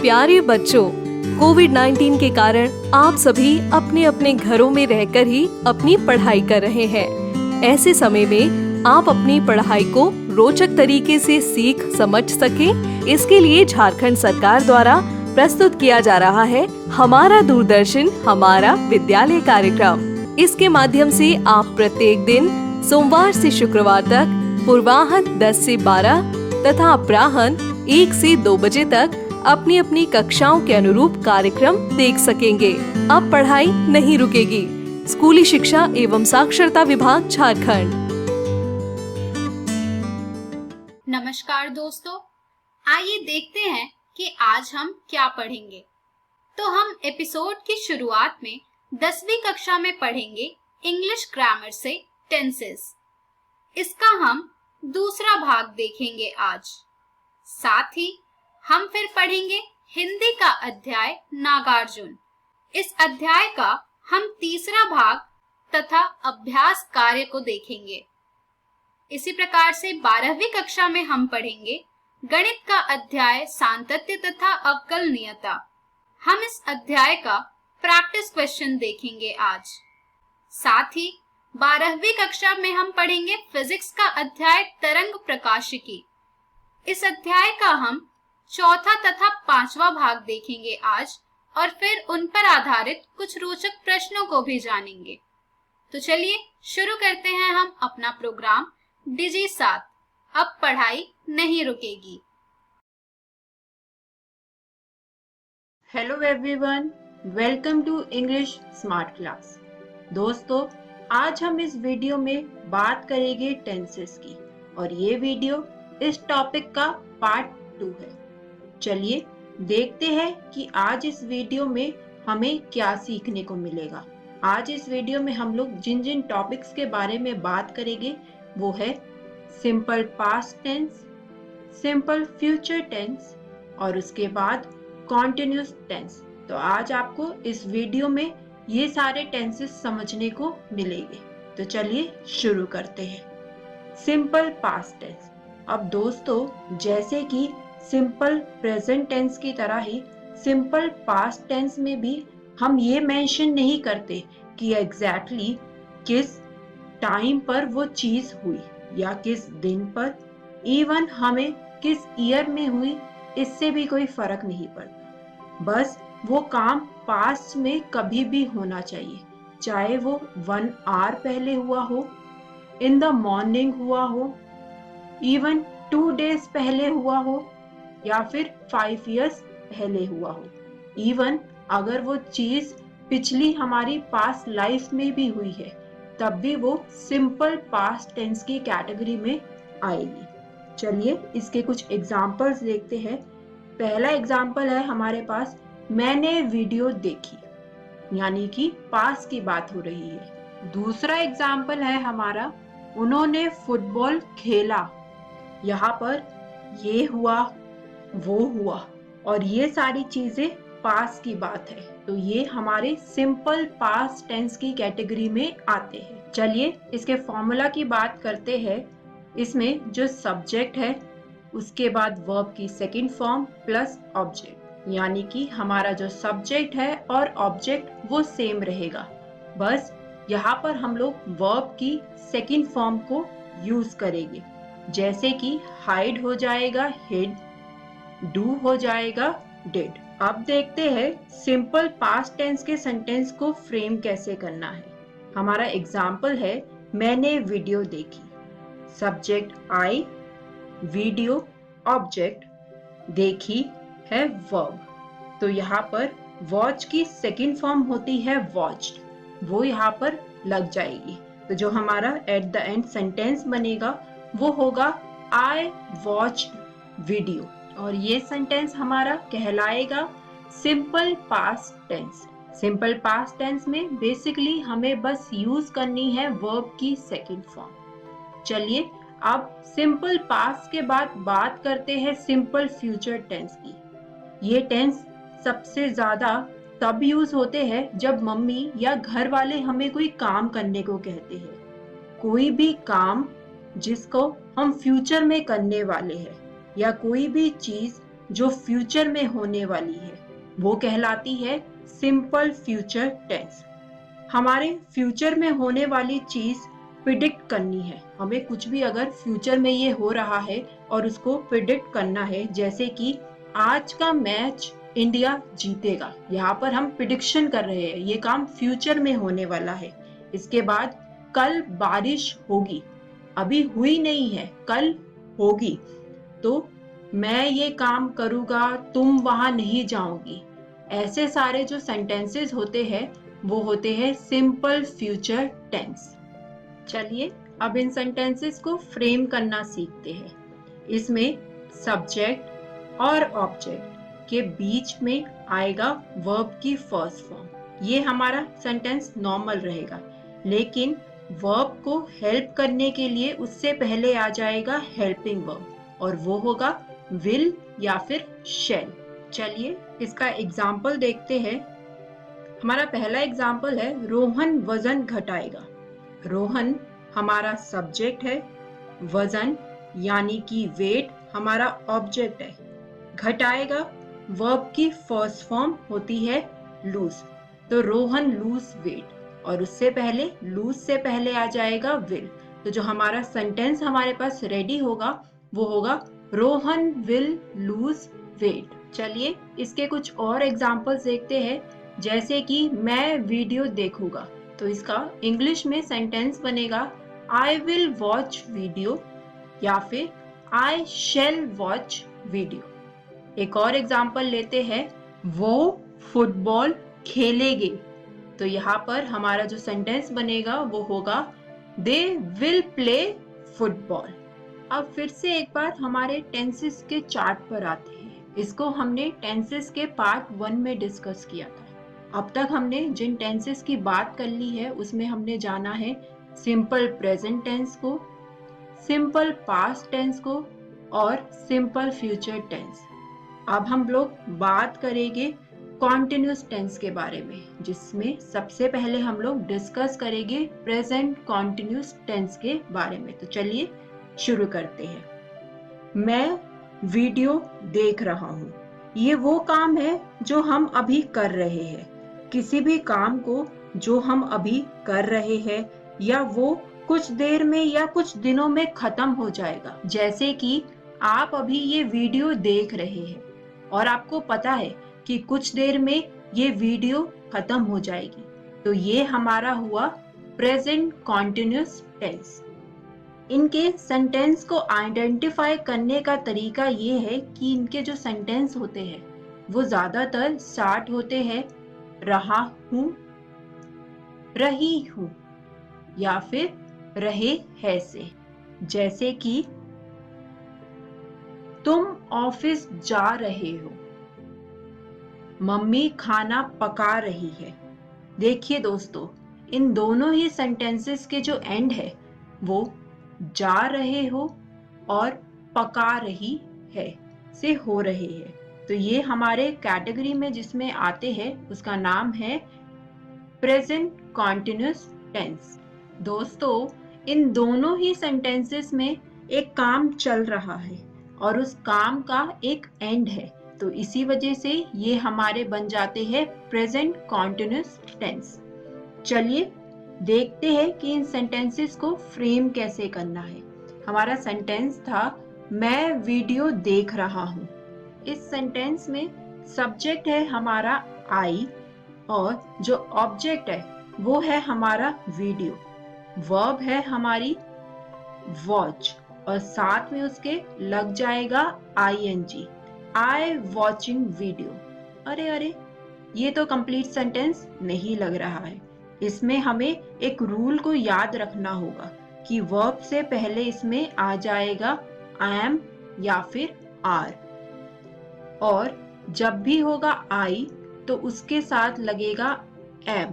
प्यारे बच्चों, कोविड-19 के कारण आप सभी अपने अपने घरों में रहकर ही अपनी पढ़ाई कर रहे हैं। ऐसे समय में आप अपनी पढ़ाई को रोचक तरीके से सीख समझ सकें, इसके लिए झारखंड सरकार द्वारा प्रस्तुत किया जा रहा है हमारा दूरदर्शन हमारा विद्यालय कार्यक्रम। इसके माध्यम से आप प्रत्येक दिन सोमवार से शुक्रवार तक पूर्वाह्न 10 से 12 तथा अपराह्न 1 से 2 बजे तक अपनी अपनी कक्षाओं के अनुरूप कार्यक्रम देख सकेंगे। अब पढ़ाई नहीं रुकेगी। स्कूली शिक्षा एवं साक्षरता विभाग झारखंड। नमस्कार दोस्तों, आइए देखते हैं कि आज हम क्या पढ़ेंगे। तो हम एपिसोड की शुरुआत में 10वीं कक्षा में पढ़ेंगे इंग्लिश ग्रामर से टेंसेस। इसका हम दूसरा भाग देखेंगे आज। साथ ही हम फिर पढ़ेंगे हिंदी का अध्याय नागार्जुन। इस अध्याय का हम तीसरा भाग तथा अभ्यास कार्य को देखेंगे। इसी प्रकार से 12वीं कक्षा में हम पढ़ेंगे गणित का अध्याय सांतत्य तथा अवकलनीयता। हम इस अध्याय का प्रैक्टिस क्वेश्चन देखेंगे आज। साथ ही 12वीं कक्षा में हम पढ़ेंगे फिजिक्स का अध्याय तरंग प्रकाशिकी। इस अध्याय का हम चौथा तथा 5वां भाग देखेंगे आज और फिर उन पर आधारित कुछ रोचक प्रश्नों को भी जानेंगे। तो चलिए शुरू करते हैं हम अपना प्रोग्राम डिजी साथ। अब पढ़ाई नहीं रुकेगी। Hello everyone, welcome to English smart class. दोस्तों, आज हम इस वीडियो में बात करेंगे टेंसेस की और ये वीडियो इस टॉपिक का पार्ट 2 है। चलिए देखते हैं कि आज इस वीडियो में हमें क्या सीखने को मिलेगा। आज इस वीडियो में हम लोग जिन जिन टॉपिक्स के बारे में बात करेंगे वो है simple past tense, simple future tense और उसके बाद कॉन्टिन्यूअस टेंस। तो आज आपको इस वीडियो में ये सारे टेंसेस समझने को मिलेंगे। तो चलिए शुरू करते हैं। Simple past tense. अब दोस्तों, जैसे कि सिंपल प्रेजेंट टेंस की तरह ही सिंपल पास्ट टेंस में भी हम ये मेंशन नहीं करते कि एग्जैक्टली किस टाइम पर वो चीज हुई या किस दिन पर, इवन हमें किस ईयर में हुई, इससे भी कोई फर्क नहीं पड़ता। बस वो काम पास्ट में कभी भी होना चाहिए, चाहे वो 1 आवर पहले हुआ हो, इन द मॉर्निंग हुआ हो, इवन 2 डेज पहले हुआ हो या फिर 5 इयर्स पहले हुआ हो। इवन अगर वो चीज पिछली हमारी पास्ट लाइफ में भी हुई है तब भी वो सिंपल पास्ट टेंस की कैटेगरी में आएगी। चलिए इसके कुछ एग्जांपल्स देखते हैं। पहला एग्जांपल है हमारे पास, मैंने वीडियो देखी, यानी कि पास्ट की बात हो रही है। दूसरा एग्जांपल है हमारा, उन्होंने फुटबॉल खेला। यहाँ पर ये हुआ वो हुआ और ये सारी चीजें पास्ट की बात है, तो ये हमारे सिंपल पास्ट टेंस की कैटेगरी में आते हैं। चलिए इसके फॉर्मूला की बात करते हैं। इसमें जो सब्जेक्ट है उसके बाद वर्ब की सेकंड फॉर्म प्लस ऑब्जेक्ट, यानी कि हमारा जो सब्जेक्ट है और ऑब्जेक्ट वो सेम रहेगा। बस यहाँ पर हम लोग वर्ब की सेकंड फॉर्म को यूज करेंगे, जैसे कि हाइड हो जाएगा हिड, डू हो जाएगा डिड। अब देखते हैं सिंपल पास्ट टेंस के सेंटेंस को फ्रेम कैसे करना है। हमारा एग्जाम्पल है, मैंने वीडियो देखी। सब्जेक्ट आई, वीडियो ऑब्जेक्ट, देखी है वर्ब। तो यहाँ पर वॉच की सेकंड फॉर्म होती है वॉच्ड, वो यहाँ पर लग जाएगी। तो जो हमारा एट द एंड सेंटेंस बनेगा वो होगा आई वॉच्ड वीडियो, और ये सेंटेंस हमारा कहलाएगा simple past tense. Simple past tense में बेसिकली हमें बस यूज करनी है वर्ब की सेकंड फॉर्म। चलिए अब सिंपल पास्ट के बाद बात करते हैं सिंपल फ्यूचर टेंस की। ये टेंस सबसे ज्यादा तब यूज होते हैं जब मम्मी या घर वाले हमें कोई काम करने को कहते हैं, कोई भी काम जिसको हम फ्यूचर में करने वाले हैं, या कोई भी चीज जो फ्यूचर में होने वाली है वो कहलाती है सिंपल फ्यूचर टेंस। हमारे फ्यूचर में होने वाली चीज प्रिडिक्ट करनी है, हमें कुछ भी अगर फ्यूचर में ये हो रहा है और उसको प्रिडिक्ट करना है, जैसे कि आज का मैच इंडिया जीतेगा, यहाँ पर हम प्रिडिक्शन कर रहे हैं, ये काम फ्यूचर में होने वाला है। इसके बाद कल बारिश होगी, अभी हुई नहीं है, कल होगी, तो मैं ये काम करूंगा, तुम वहां नहीं जाओगी। ऐसे सारे जो सेंटेंसेस होते हैं वो होते हैं सिंपल फ्यूचर टेंस। चलिए अब इन सेंटेंसेस को फ्रेम करना सीखते हैं। इसमें सब्जेक्ट और ऑब्जेक्ट के बीच में आएगा वर्ब की फर्स्ट फॉर्म। ये हमारा सेंटेंस नॉर्मल रहेगा, लेकिन वर्ब को हेल्प करने के लिए उससे पहले आ जाएगा हेल्पिंग वर्ब, और वो होगा विल या फिर शैल। चलिए इसका एग्जाम्पल देखते हैं। हमारा पहला एग्जाम्पल है रोहन वजन घटाएगा। रोहन हमारा सब्जेक्ट है, वजन यानी कि वेट हमारा ऑब्जेक्ट है, घटाएगा वर्ब की फर्स्ट फॉर्म होती है लूज, तो रोहन लूज वेट, और उससे पहले लूज से पहले आ जाएगा विल। तो जो हमारा सेंटेंस हमारे पास रेडी होगा वो होगा रोहन विल लूज वेट। चलिए इसके कुछ और एग्जाम्पल्स देखते हैं, जैसे कि मैं वीडियो देखूंगा, तो इसका इंग्लिश में सेंटेंस बनेगा आई विल वॉच वीडियो या फिर आई शैल वॉच वीडियो। एक और एग्जाम्पल लेते हैं, वो फुटबॉल खेलेंगे, तो यहाँ पर हमारा जो सेंटेंस बनेगा वो होगा दे विल प्ले फुटबॉल। अब फिर से एक बार हमारे टेंसेस के चार्ट पर आते हैं। इसको हमने टेंसेस के पार्ट 1 में डिस्कस किया था। अब तक हमने जिन टेंसेस की बात कर ली है उसमें हमने जाना है सिंपल प्रेजेंट टेंस को, सिंपल पास्ट टेंस को और सिंपल फ्यूचर टेंस। अब हम लोग बात करेंगे कॉन्टिन्यूस टेंस के बारे में, जिसमें सबसे पहले हम लोग डिस्कस करेंगे प्रेजेंट कॉन्टिन्यूस टेंस के बारे में। तो चलिए शुरू करते हैं। मैं वीडियो देख रहा हूँ, ये वो काम है जो हम अभी कर रहे हैं। किसी भी काम को जो हम अभी कर रहे हैं या वो कुछ देर में या कुछ दिनों में खत्म हो जाएगा, जैसे कि आप अभी ये वीडियो देख रहे हैं और आपको पता है कि कुछ देर में ये वीडियो खत्म हो जाएगी, तो ये हमारा हुआ प्रेजेंट कॉन्टिन्यूस टेंस। इनके सेंटेंस को आइडेंटिफाई करने का तरीका ये है कि इनके जो सेंटेंस होते हैं वो ज्यादातर स्टार्ट होते हैं रहा हूं, रही हूं या फिर रहे है से। जैसे कि तुम ऑफिस जा रहे हो, मम्मी खाना पका रही है। देखिए दोस्तों, इन दोनों ही सेंटेंसेस के जो एंड है वो जा रहे हो और पका रही है से हो रहे हैं, तो ये हमारे कैटेगरी में जिसमें आते हैं उसका नाम है प्रेजेंट कॉन्टिन्यूस टेंस। दोस्तों, इन दोनों ही सेंटेंसेस में एक काम चल रहा है और उस काम का एक एंड है, तो इसी वजह से ये हमारे बन जाते हैं प्रेजेंट कॉन्टिन्यूस टेंस। चलिए देखते हैं कि इन सेंटेंसेस को फ्रेम कैसे करना है। हमारा सेंटेंस था मैं वीडियो देख रहा हूँ। इस सेंटेंस में सब्जेक्ट है हमारा आई और जो ऑब्जेक्ट है वो है हमारा वीडियो, वर्ब है हमारी वॉच और साथ में उसके लग जाएगा ING, आई वॉचिंग वीडियो। अरे अरे, ये तो कंप्लीट सेंटेंस नहीं लग रहा है। इसमें हमें एक रूल को याद रखना होगा कि वर्ब से पहले इसमें आ जाएगा am या फिर are, और जब भी होगा I तो उसके साथ लगेगा am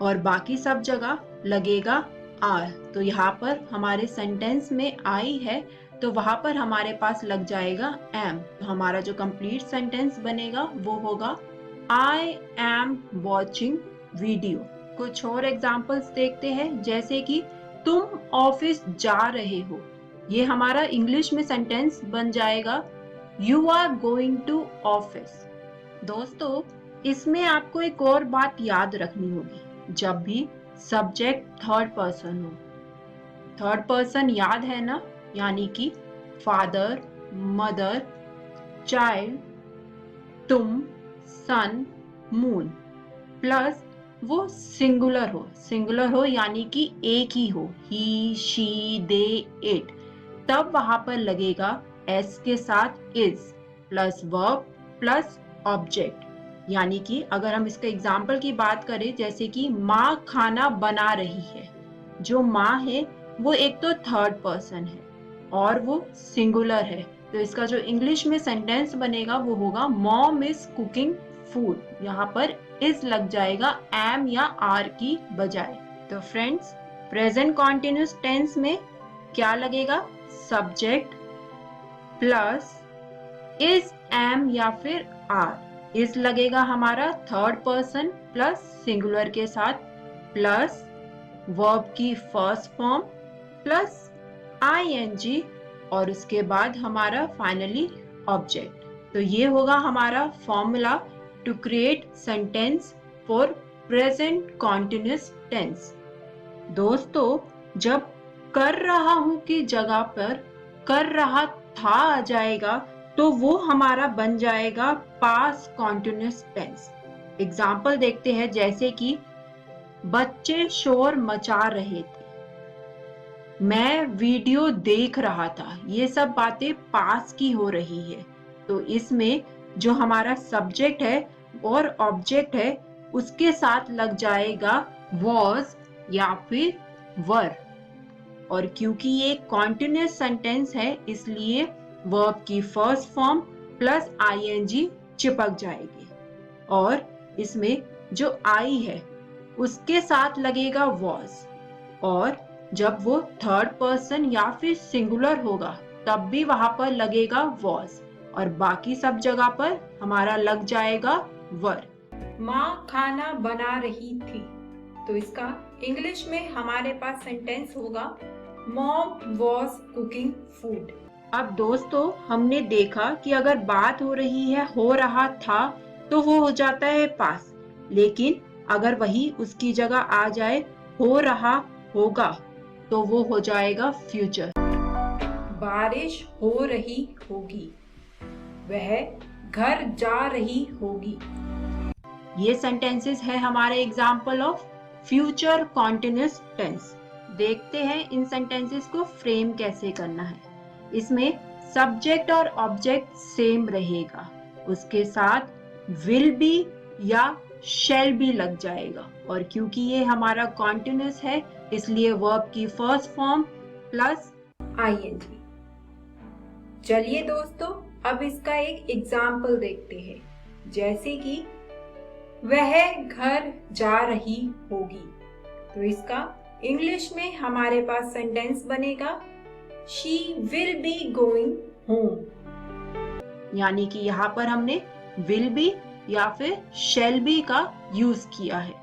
और बाकी सब जगह लगेगा are। तो यहाँ पर हमारे सेंटेंस में I है तो वहां पर हमारे पास लग जाएगा am। तो हमारा जो कंप्लीट सेंटेंस बनेगा वो होगा I am watching video। कुछ और एग्जाम्पल्स देखते हैं, जैसे कि तुम ऑफिस जा रहे हो। ये हमारा इंग्लिश में सेंटेंस बन जाएगा you are going to office. दोस्तों, इसमें आपको एक और बात याद रखनी होगी, जब भी सब्जेक्ट थर्ड पर्सन हो। थर्ड पर्सन याद है ना, यानी कि फादर, मदर, चाइल्ड, तुम, सन, मून, प्लस वो सिंगुलर हो यानी कि एक ही हो, ही, शी, दे, इट, तब वहां पर लगेगा एस के साथ is plus verb plus object. यानी कि अगर हम इसका एग्जाम्पल की बात करें, जैसे कि माँ खाना बना रही है, जो माँ है वो एक तो थर्ड पर्सन है और वो सिंगुलर है, तो इसका जो इंग्लिश में सेंटेंस बनेगा वो होगा मॉम इज कुकिंग फूड। यहाँ पर इज लग जाएगा एम या आर की बजाय। तो फ्रेंड्स, प्रेजेंट कॉन्टिन्यूस टेंस में क्या लगेगा? सब्जेक्ट प्लस इज, एम या फिर आर। इज लगेगा हमारा थर्ड पर्सन प्लस सिंगुलर के साथ, प्लस वर्ब की फर्स्ट फॉर्म प्लस आईएनजी, और उसके बाद हमारा फाइनली ऑब्जेक्ट। तो ये होगा हमारा formula to create sentence for present continuous tense. दोस्तों, जब कर रहा हूं की जगह पर कर रहा था आ जाएगा तो वो हमारा बन जाएगा पास्ट कॉन्टिन्यूस टेंस। एग्जाम्पल देखते हैं, जैसे कि बच्चे शोर मचा रहे थे, मैं वीडियो देख रहा था, ये सब बातें पास की हो रही है। तो इसमें जो हमारा सब्जेक्ट है और ऑब्जेक्ट है उसके साथ लग जाएगा was या फिर were, और क्योंकि ये कॉन्टिन्यूस सेंटेंस है इसलिए वर्ब की फर्स्ट फॉर्म प्लस आईएनजी चिपक जाएगी, और इसमें जो आई है उसके साथ लगेगा was, और जब वो थर्ड पर्सन या फिर सिंगुलर होगा तब भी वहां पर लगेगा was, और बाकी सब जगह पर हमारा लग जाएगा were। माँ खाना बना रही थी, तो इसका इंग्लिश में हमारे पास सेंटेंस होगा मॉम वॉज कुकिंग फूड। अब दोस्तों, हमने देखा कि अगर बात हो रही है हो रहा था तो वो हो जाता है पास, लेकिन अगर वही उसकी जगह आ जाए हो रहा होगा तो वो हो जाएगा फ्यूचर। बारिश हो रही होगी, वह घर जा रही होगी। ये सेंटेंसेस है हमारे example of future continuous tense. देखते हैं इन सेंटेंसेस को फ्रेम कैसे करना है। इसमें सब्जेक्ट और ऑब्जेक्ट सेम रहेगा, उसके साथ विल बी या शैल बी लग जाएगा, और क्योंकि ये हमारा कॉन्टिन्यूस है इसलिए वर्ब की फर्स्ट फॉर्म प्लस आईएनजी। चलिए दोस्तों, अब इसका एक एग्जाम्पल देखते हैं, जैसे कि वह घर जा रही होगी, तो इसका इंग्लिश में हमारे पास सेंटेंस बनेगा she will be going home. यानी कि यहाँ पर हमने विल बी या फिर शैल बी का यूज किया है।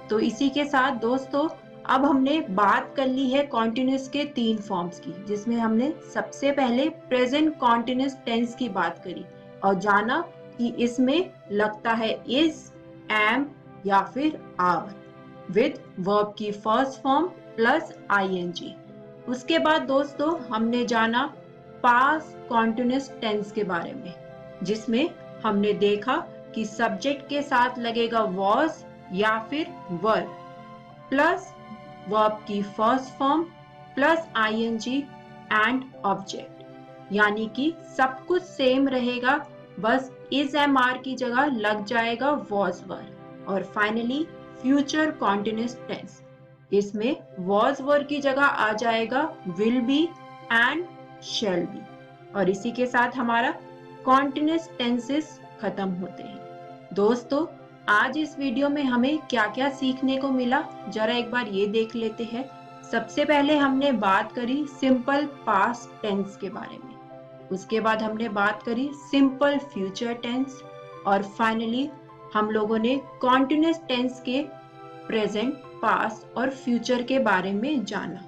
तो इसी के साथ दोस्तों, अब हमने बात कर ली है कॉन्टिन्यूस के 3 फॉर्म्स की, जिसमें हमने सबसे पहले प्रेजेंट कॉन्टिन्यूस टेंस की बात करी और जाना कि इसमें लगता है इज, एम या फिर आर विद वर्ब की फर्स्ट फॉर्म प्लस आईएनजी। उसके बाद दोस्तों हमने जाना पास्ट कॉन्टिन्यूस टेंस के बारे में, जिसमें हमने देखा कि सब्जेक्ट के साथ लगेगा was या फिर were प्लस वर्ब की first form plus ING and object, यानी कि सब कुछ सेम रहेगा, बस इज एम आर की जगह लग जाएगा was were। और फाइनली फ्यूचर कॉन्टिन्यूस टेंस, इसमें was were की जगह आ जाएगा will be and shall be। और इसी के साथ हमारा कॉन्टिन्यूस टेंसेस खत्म होते हैं। दोस्तों, आज इस वीडियो में हमें क्या क्या सीखने को मिला, जरा एक बार ये देख लेते हैं। सबसे पहले हमने बात करी सिंपल पास्ट टेंस के बारे में, उसके बाद हमने बात करी सिंपल फ्यूचर टेंस, और फाइनली हम लोगों ने कॉन्टिन्यूस टेंस के प्रेजेंट, पास्ट और फ्यूचर के बारे में जाना।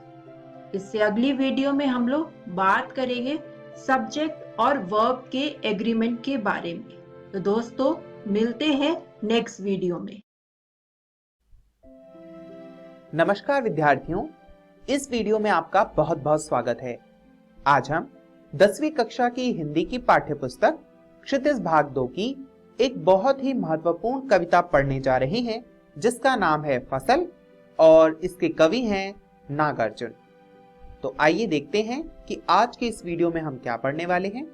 इससे अगली वीडियो में हम लोग बात करेंगे सब्जेक्ट और वर्ब के एग्रीमेंट के बारे में। तो दोस्तों मिलते हैं नेक्स्ट वीडियो में। नमस्कार विद्यार्थियों, इस वीडियो में आपका बहुत बहुत स्वागत है। आज हम 10वीं कक्षा की हिंदी की पाठ्यपुस्तक क्षितिज भाग 2 की एक बहुत ही महत्वपूर्ण कविता पढ़ने जा रहे हैं, जिसका नाम है फसल और इसके कवि हैं नागार्जुन। तो आइए देखते हैं कि आज के इस वीडियो में हम क्या पढ़ने वाले हैं।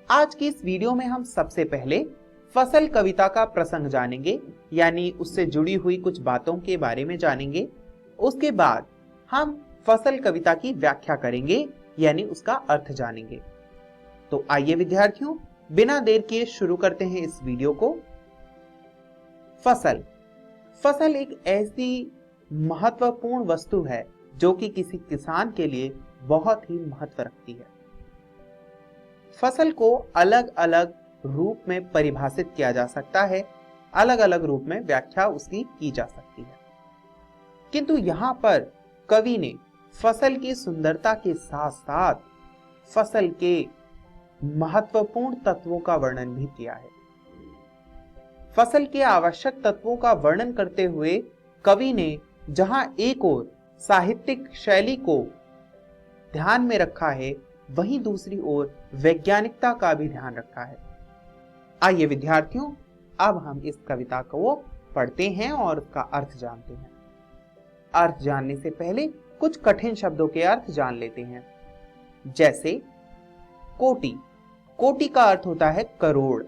आज की इस वीडियो में हम सबसे पहले फसल कविता का प्रसंग जानेंगे, यानी उससे जुड़ी हुई कुछ बातों के बारे में जानेंगे। उसके बाद हम फसल कविता की व्याख्या करेंगे, यानी उसका अर्थ जानेंगे। तो आइए विद्यार्थियों, बिना देर किए शुरू करते हैं इस वीडियो को। फसल एक ऐसी महत्वपूर्ण वस्तु है जो कि किसी किसान के लिए बहुत ही महत्व रखती है। फसल को अलग अलग रूप में परिभाषित किया जा सकता है, अलग अलग रूप में व्याख्या उसकी की जा सकती है, किंतु यहाँ पर कवि ने फसल की सुंदरता के साथ साथ फसल के महत्वपूर्ण तत्वों का वर्णन भी किया है। फसल के आवश्यक तत्वों का वर्णन करते हुए कवि ने जहां एक ओर साहित्यिक शैली को ध्यान में रखा है, वहीं दूसरी ओर वैज्ञानिकता का भी ध्यान रखा है। आइए विद्यार्थियों, अब हम इस कविता को पढ़ते हैं और उसका अर्थ जानते हैं। अर्थ जानने से पहले कुछ कठिन शब्दों के अर्थ जान लेते हैं। जैसे कोटि, कोटि का अर्थ होता है करोड़।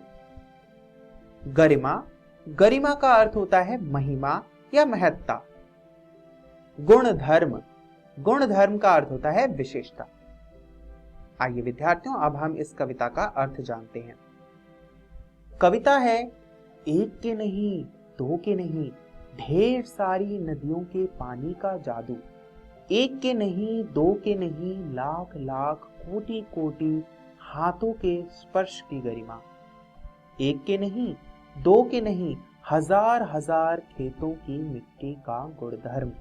गरिमा, गरिमा का अर्थ होता है महिमा या महत्ता। गुणधर्म, गुणधर्म का अर्थ होता है विशेषता। आइए विद्यार्थियों, अब हम इस कविता का अर्थ जानते हैं। कविता है एक के नहीं, दो के नहीं, ढेर सारी नदियों के पानी का जादू। एक के नहीं, दो के नहीं, लाख लाख कोटि कोटि हाथों के स्पर्श की गरिमा। एक के नहीं, दो के नहीं, हजार हजार खेतों की मिट्टी का गुणधर्म।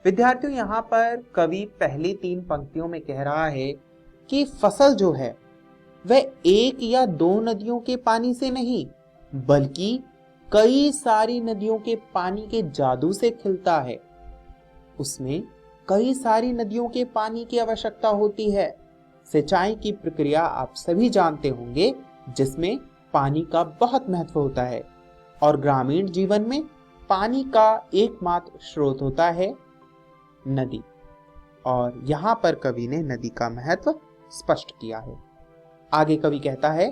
विद्यार्थियों, यहाँ पर कवि पहली 3 पंक्तियों में कह रहा है कि फसल जो है वह एक या 2 नदियों के पानी से नहीं, बल्कि कई सारी नदियों के पानी के जादू से खिलता है। उसमें कई सारी नदियों के पानी की आवश्यकता होती है। सिंचाई की प्रक्रिया आप सभी जानते होंगे, जिसमें पानी का बहुत महत्व होता है और ग्रामीण जीवन में पानी का एकमात्र स्रोत होता है नदी। और यहाँ पर कवि ने नदी का महत्व स्पष्ट किया है। आगे कवि कहता है,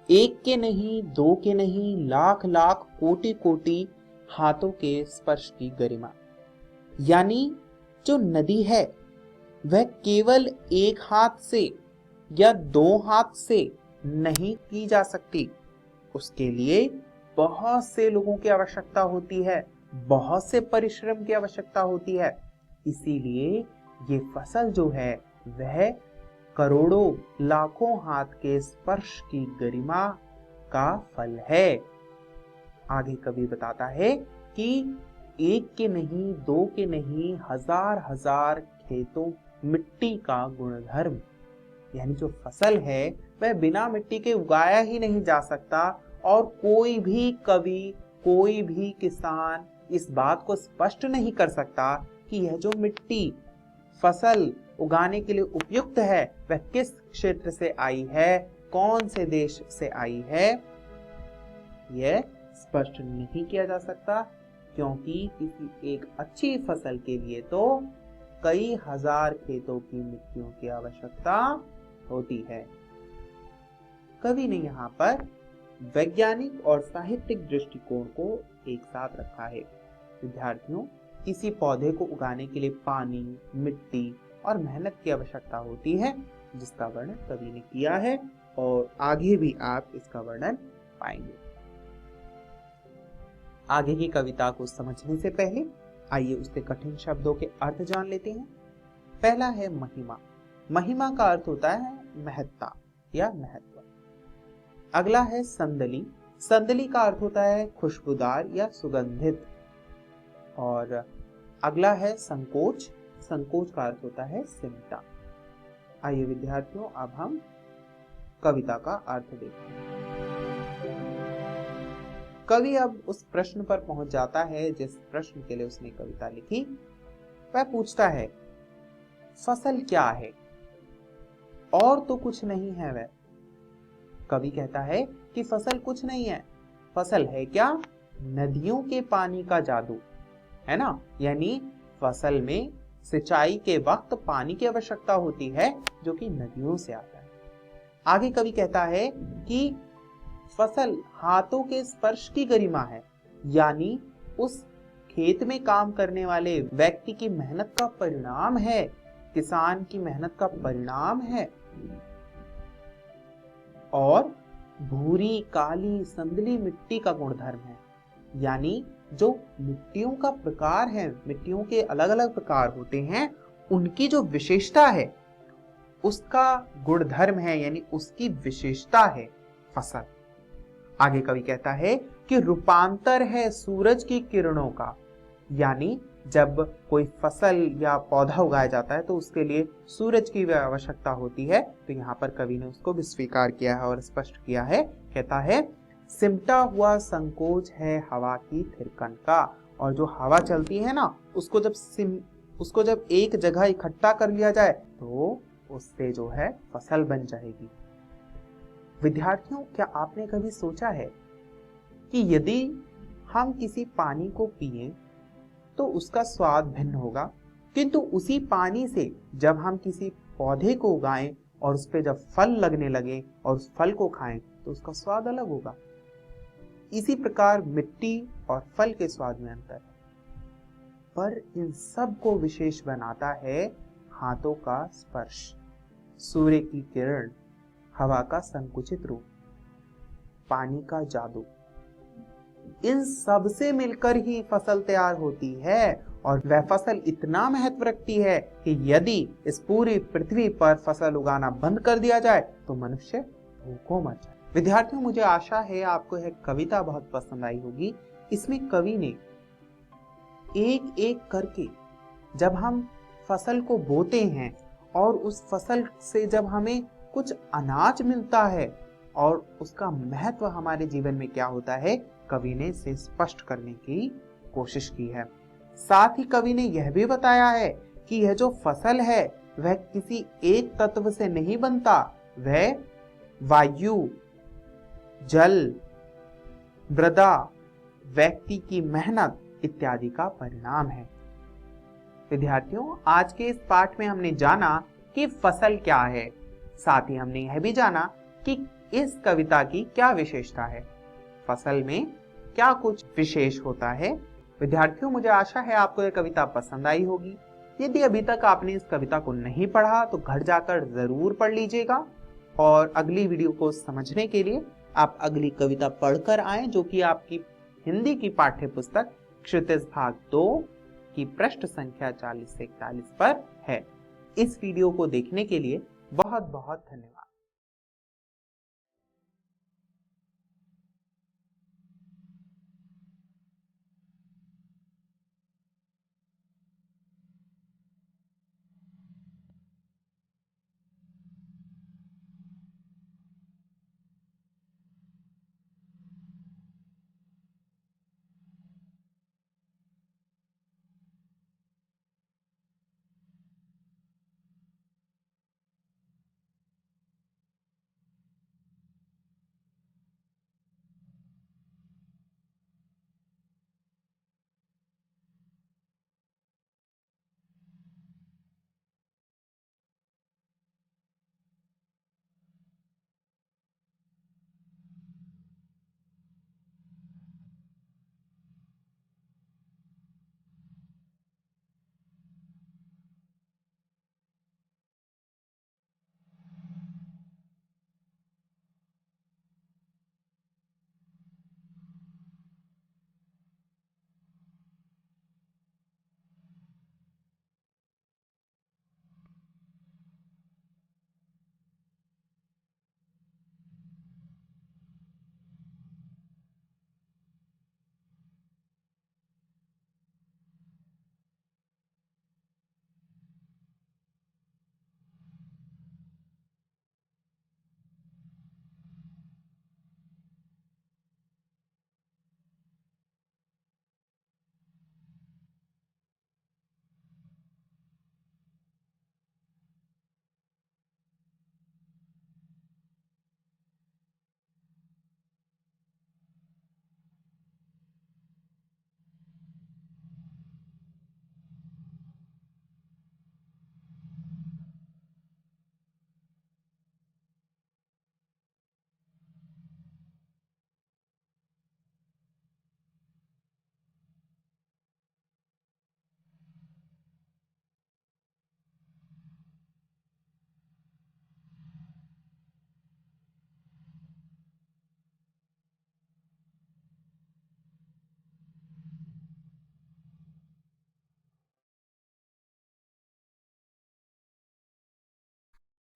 एक के नहीं, दो के नहीं, लाख लाख कोटि कोटि हाथों के स्पर्श की गरिमा। यानी जो नदी है वह केवल एक हाथ से या 2 हाथ से नहीं की जा सकती। उसके लिए बहुत से लोगों की आवश्यकता होती है, बहुत से परिश्रम की आवश्यकता होती है। इसीलिए ये फसल जो है वह करोड़ों लाखों हाथ के स्पर्श की गरिमा का फल है। आगे कवि बताता है कि एक के नहीं, दो के नहीं, हजार हजार खेतों मिट्टी का गुणधर्म। यानी जो फसल है वह बिना मिट्टी के उगाया ही नहीं जा सकता, और कोई भी कवि, कोई भी किसान इस बात को स्पष्ट नहीं कर सकता कि यह जो मिट्टी फसल उगाने के लिए उपयुक्त है वह किस क्षेत्र से आई है, कौन से देश से आई है। यह स्पष्ट नहीं किया जा सकता, क्योंकि किसी एक अच्छी फसल के लिए तो कई हजार खेतों की मिट्टियों की आवश्यकता होती है। कवि ने यहाँ पर वैज्ञानिक और साहित्यिक दृष्टिकोण को एक साथ रखा है। विद्यार्थियों, किसी पौधे को उगाने के लिए पानी, मिट्टी और मेहनत की आवश्यकता होती है, जिसका वर्णन कवि ने किया है और आगे भी आप इसका वर्णन पाएंगे। आगे की कविता को समझने से पहले आइए उसके कठिन शब्दों के अर्थ जान लेते हैं। पहला है महिमा। महिमा का अर्थ होता है महत्ता या महत्व। अगला है संदली। संदली का अर्थ होता है खुशबूदार या सुगंधित। और अगला है संकोच। संकोच का अर्थ होता है सिमटा। आइए विद्यार्थियों, अब हम कविता का अर्थ देखते हैं। कवि अब उस प्रश्न पर पहुंच जाता है जिस प्रश्न के लिए उसने कविता लिखी। वह पूछता है, फसल क्या है? और तो कुछ नहीं है वह। कवि कहता है कि फसल कुछ नहीं है। फसल है क्या? नदियों के पानी का जादू, है ना। यानी फसल में सिंचाई के वक्त पानी की आवश्यकता होती है जो कि नदियों से आता है। आगे कवि कहता है कि फसल हाथों के स्पर्श की गरिमा है, यानी उस खेत में काम करने वाले व्यक्ति की मेहनत का परिणाम है, किसान की मेहनत का परिणाम है। और भूरी, काली, संदली मिट्टी का गुणधर्म है, यानी जो मिट्टियों का प्रकार है, मिट्टियों के अलग अलग प्रकार होते हैं, उनकी जो विशेषता है उसका गुणधर्म है, यानी उसकी विशेषता है फसल। आगे कवि कहता है कि रूपांतर है सूरज की किरणों का, यानी जब कोई फसल या पौधा उगाया जाता है तो उसके लिए सूरज की आवश्यकता होती है। तो यहाँ पर कवि ने उसको भी स्वीकार किया है और स्पष्ट किया है। कहता है, सिमटा हुआ संकोच है हवा की थिरकन का। और जो हवा चलती है ना, उसको जब एक जगह इकट्ठा कर लिया जाए तो उससे जो है फसल बन जाएगी। विद्यार्थियों, क्या आपने कभी सोचा है कि यदि हम किसी पानी को पिएं तो उसका स्वाद भिन्न होगा, किंतु उसी पानी से जब हम किसी पौधे को उगाएं और उस पे जब फल लगने लगे और उस फल को खाएं तो उसका स्वाद अलग होगा। इसी प्रकार मिट्टी और फल के स्वाद में अंतर है, पर इन सब को विशेष बनाता है हाथों का स्पर्श, सूर्य की किरण, हवा का संकुचित रूप, पानी का जादू। इन सब से मिलकर ही फसल तैयार होती है और वह फसल इतना महत्व रखती है कि यदि इस पूरी पृथ्वी पर फसल उगाना बंद कर दिया जाए तो मनुष्य भूखों मर जाए। विद्यार्थियों, मुझे आशा है आपको यह कविता बहुत पसंद आई होगी। इसमें कवि ने एक एक करके जब हम फसल को बोते हैं और उस फसल से जब हमें कुछ अनाज मिलता है और उसका महत्व हमारे जीवन में क्या होता है, कवि ने इसे स्पष्ट करने की कोशिश की है। साथ ही कवि ने यह भी बताया है कि यह जो फसल है वह किसी एक तत्व से नहीं बनता, वह वायु, जल, मृदा, व्यक्ति की मेहनत इत्यादि का परिणाम है। विद्यार्थियों, आज के इस पाठ में हमने जाना कि फसल क्या है, साथ ही हमने यह भी जाना कि इस कविता की क्या विशेषता है, फसल में क्या कुछ विशेष होता है। विद्यार्थियों, मुझे आशा है आपको यह कविता पसंद आई होगी। यदि अभी तक आपने इस कविता को नहीं पढ़ा तो घर जाकर जरूर पढ़ लीजिएगा और अगली वीडियो को समझने के लिए आप अगली कविता पढ़कर आएं, जो कि आपकी हिंदी की पाठ्य पुस्तक क्षितिज भाग 2 की पृष्ठ संख्या 40 से 41 पर है। इस वीडियो को देखने के लिए बहुत बहुत धन्यवाद।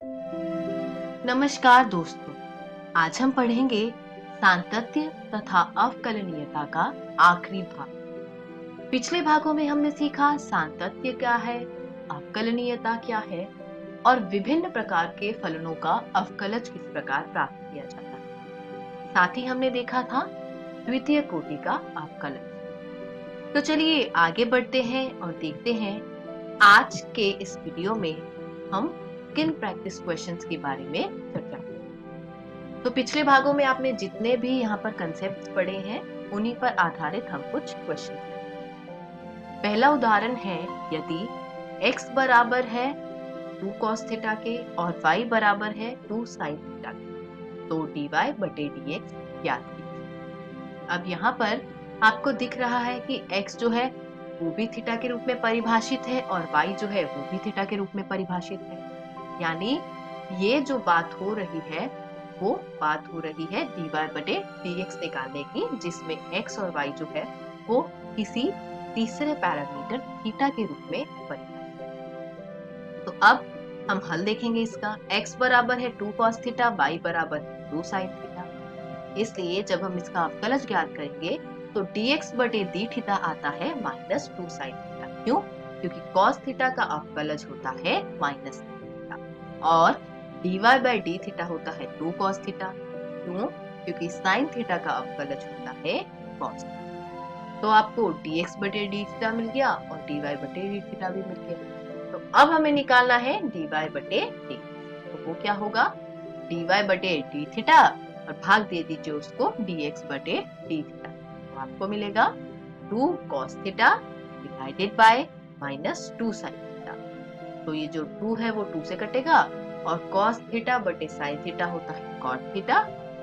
नमस्कार दोस्तों, आज हम पढ़ेंगे सांतत्य तथा अवकलनीयता का आखिरी भाग। पिछले भागों में हमने सीखा सांतत्य क्या है, अवकलनीयता क्या है और विभिन्न प्रकार के फलनों का अवकलज किस प्रकार प्राप्त किया जाता है। साथ ही हमने देखा था द्वितीय कोटि का अवकलज। तो चलिए आगे बढ़ते हैं और देखते हैं आज के इस वीडियो में हम किन प्रैक्टिस क्वेश्चंस के बारे में चर्चा करें। तो पिछले भागों में आपने जितने भी यहाँ पर कंसेप्ट पढ़े हैं उन्हीं पर आधारित हम कुछ क्वेश्चन करेंगे। पहला उदाहरण है, यदि x बराबर है 2 cos थीटा के और y बराबर है 2 sin थीटा के, तो dy बटे dx ज्ञात कीजिए। अब यहाँ पर आपको दिख रहा है कि x जो है वो भी थीटा के रूप में परिभाषित है और y जो है वो भी थीटा के रूप में परिभाषित है। यानी ये जो बात हो रही है वो बात हो रही है dy बटे dx निकालने की, जिसमें x और y जो है वो किसी तीसरे पैरामीटर थीटा के रूप में परिभाषित है। तो अब हम हल देखेंगे इसका। x बराबर है 2 cos थीटा, y बराबर है 2 sin थीटा। इसलिए जब हम इसका अवकलज ज्ञात करेंगे तो dx बटे d थीटा आता है -2 sin थीटा। क्यों? क्योंकि cos थीटा का अवकलज होता है -3 और dy बाई डी थीटा होता है 2 cos थीटा। क्यों? क्योंकि sin थीटा का अवकलज होता है cos थीटा। तो आपको dx बटे डी थीटा मिल गया और dy बटे डी थीटा भी मिल गया। तो अब हमें निकालना है dy बटे डी। तो वो क्या होगा, dy बटे डी थीटा और भाग दे दीजिए उसको dx बटे डी थीटा। तो आपको मिलेगा 2 cos theta divided by -2 sin theta. तो ये जो 2 है वो 2 से कटेगा और cos थीटा बटे sin थीटा होता है cot थीटा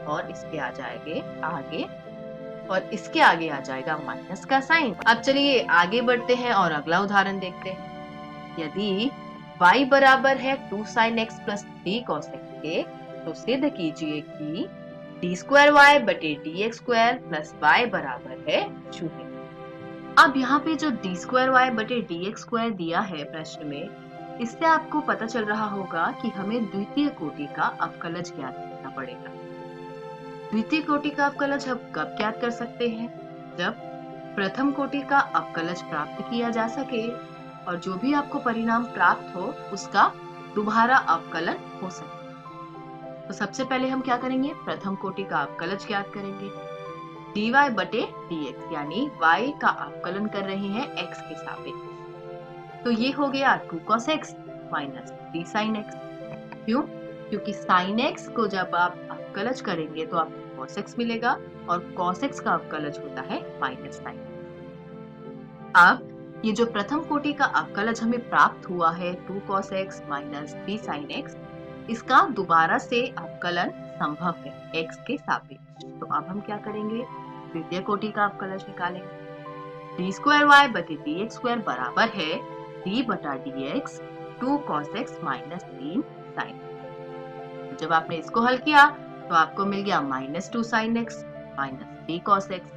और इसके आ जाएंगे आगे और इसके आगे आ जाएगा माइनस का साइन। अब चलिए आगे बढ़ते हैं और अगला उदाहरण देखते हैं। यदि y बराबर है 2 sin x plus 3 cos x के, तो सिद्ध कीजिए कि d स्क्वायर y बटे dx स्क्वायर प्लस y बराबर है 0। अब यहाँ पे जो d स्क्वायर y बटे dx स्क्वायर दिया है प्रश्न में, इससे आपको पता चल रहा होगा कि हमें द्वितीय कोटि का अवकलज ज्ञात करना पड़ेगा। द्वितीय कोटि का अवकलज हम कब ज्ञात कर सकते हैं? जब प्रथम कोटि का अवकलज प्राप्त किया जा सके और जो भी आपको परिणाम प्राप्त हो उसका दोबारा अवकलन हो सके। तो सबसे पहले हम क्या करेंगे, प्रथम कोटि का अवकलज ज्ञात करेंगे। dy बटे dx यानी y का अवकलन कर रहे हैं x के सापेक्ष। तो ये हो गया 2 cos x minus 3 sin x। क्यों? क्योंकि sin x को जब आप अवकलज करेंगे तो आपको cos x मिलेगा और cos x का अवकलज होता है -sin। अब ये जो प्रथम कोटि का अवकलज हमें प्राप्त हुआ है 2 cos x minus 3 sin x, इसका दोबारा से अवकलन संभव है x के सापेक्ष। तो अब हम क्या करेंगे, द्वितीय कोटि का अवकलज निकालेंगे। d स्क्वायर y बटे dx स्क्वायर बराबर है d बटा dx 2 cos x minus 3 sin। जब आपने इसको हल किया तो आपको मिल गया -2 sin x minus 3 cos x।